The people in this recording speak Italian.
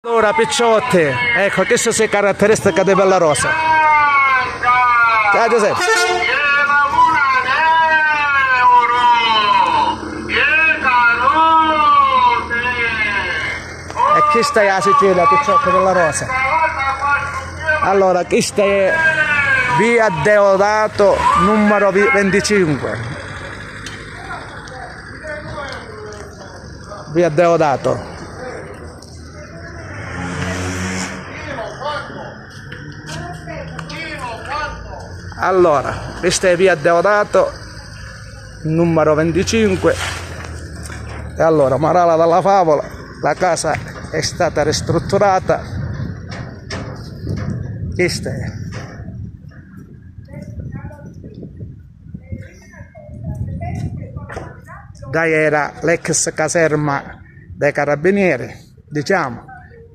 Allora picciotti, ecco, questa è caratteristica di Bella Rosa. Ciao Giuseppe. E questa è la Sicilia, picciotti Bella Rosa. Allora, questa è via Deodato numero 25. Via Deodato. Allora, questa è via Deodato numero 25. E allora, morale della favola, la casa è stata ristrutturata. Questa è. Dai, era l'ex caserma dei carabinieri, diciamo.